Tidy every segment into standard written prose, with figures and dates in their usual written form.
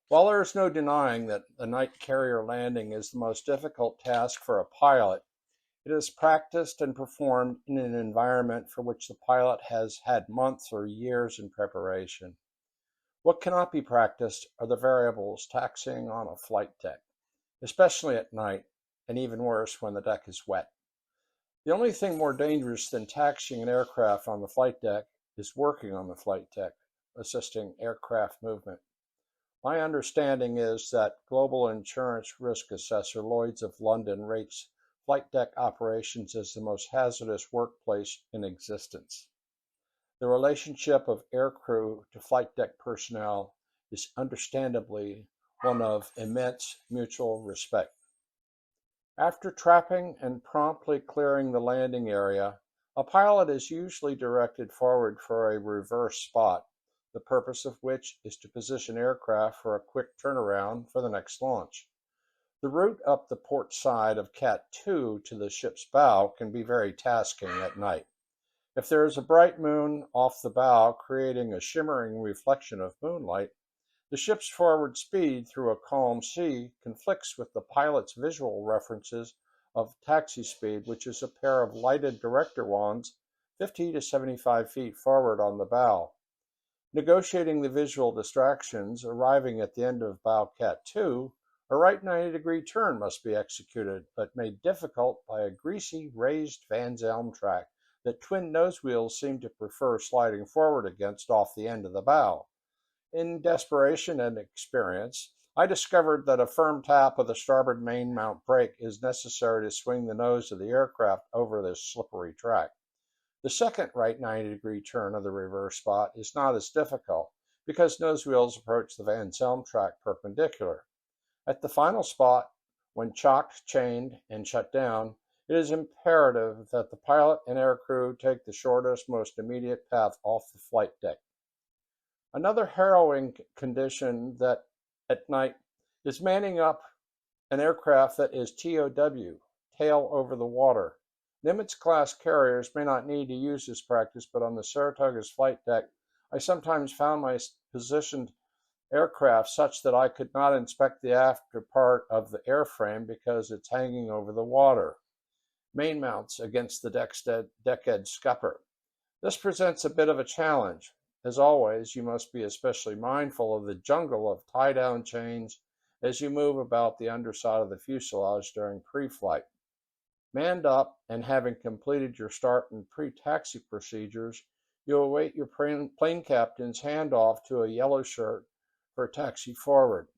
While there is no denying that a night carrier landing is the most difficult task for a pilot, it is practiced and performed in an environment for which the pilot has had months or years in preparation. What cannot be practiced are the variables taxiing on a flight deck, especially at night, and even worse when the deck is wet. The only thing more dangerous than taxiing an aircraft on the flight deck is working on the flight deck, assisting aircraft movement. My understanding is that global insurance risk assessor Lloyd's of London rates flight deck operations as the most hazardous workplace in existence. The relationship of aircrew to flight deck personnel is understandably one of immense mutual respect. After trapping and promptly clearing the landing area, a pilot is usually directed forward for a reverse spot, the purpose of which is to position aircraft for a quick turnaround for the next launch. The route up the port side of Cat 2 to the ship's bow can be very tasking at night. If there is a bright moon off the bow creating a shimmering reflection of moonlight, the ship's forward speed through a calm sea conflicts with the pilot's visual references of taxi speed, which is a pair of lighted director wands 50 to 75 feet forward on the bow. Negotiating the visual distractions, arriving at the end of bow Cat 2, a right 90-degree turn must be executed, but made difficult by a greasy, raised Van Zelm track that twin nose wheels seem to prefer sliding forward against off the end of the bow. In desperation and experience, I discovered that a firm tap of the starboard main mount brake is necessary to swing the nose of the aircraft over this slippery track. The second right 90-degree turn of the reverse spot is not as difficult because nose wheels approach the Van Zelm track perpendicular. At the final spot, when chocked, chained, and shut down, it is imperative that the pilot and aircrew take the shortest, most immediate path off the flight deck. Another harrowing condition that at night is manning up an aircraft that is TOW, tail over the water. Nimitz-class carriers may not need to use this practice, but on the Saratoga's flight deck, I sometimes found my positioned aircraft such that I could not inspect the after part of the airframe because it's hanging over the water. Main mounts against the deck-edge scupper. This presents a bit of a challenge. As always, you must be especially mindful of the jungle of tie-down chains as you move about the underside of the fuselage during pre-flight. Manned up and having completed your start and pre-taxi procedures, you await your plane captain's handoff to a yellow shirt for taxi forward.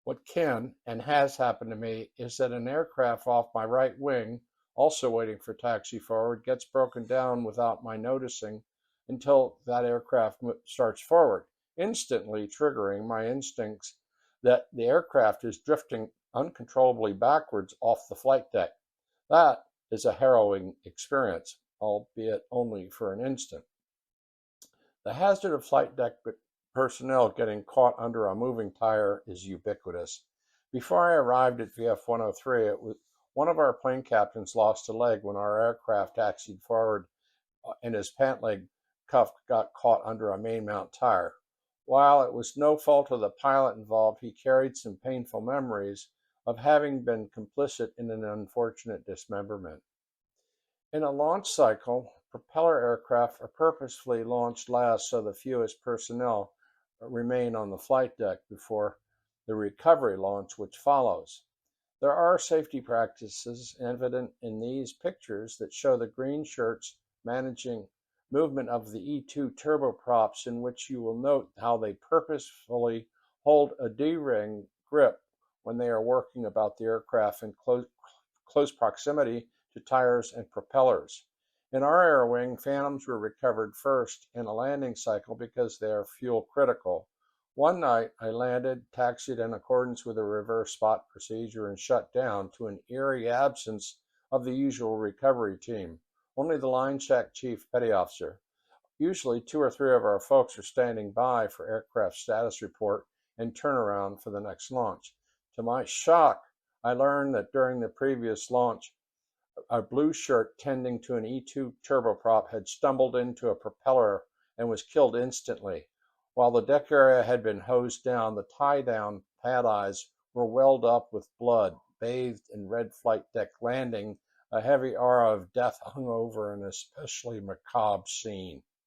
What can and has happened to me is that an aircraft off my right wing, also waiting for taxi forward, gets broken down without my noticing until that aircraft starts forward, instantly triggering my instincts that the aircraft is drifting uncontrollably backwards off the flight deck. That is a harrowing experience, albeit only for an instant. The hazard of flight deck personnel getting caught under a moving tire is ubiquitous. Before I arrived at VF 103, one of our plane captains lost a leg when our aircraft taxied forward and his pant leg cuff got caught under a main mount tire. While it was no fault of the pilot involved, he carried some painful memories of having been complicit in an unfortunate dismemberment. In a launch cycle, propeller aircraft are purposefully launched last so the fewest personnel remain on the flight deck before the recovery launch which follows. There are safety practices evident in these pictures that show the green shirts managing movement of the E2 turboprops, in which you will note how they purposefully hold a D-ring grip when they are working about the aircraft in close proximity to tires and propellers. In our air wing, Phantoms were recovered first in a landing cycle because they are fuel critical. One night, I landed, taxied in accordance with a reverse spot procedure, and shut down to an eerie absence of the usual recovery team. Only the line check chief petty officer. Usually 2 or 3 of our folks are standing by for aircraft status report and turnaround for the next launch. To my shock, I learned that during the previous launch, a blue shirt tending to an E2 turboprop had stumbled into a propeller and was killed instantly. While the deck area had been hosed down, the tie-down pad eyes were welled up with blood. Bathed in red flight deck landing, a heavy aura of death hung over an especially macabre scene.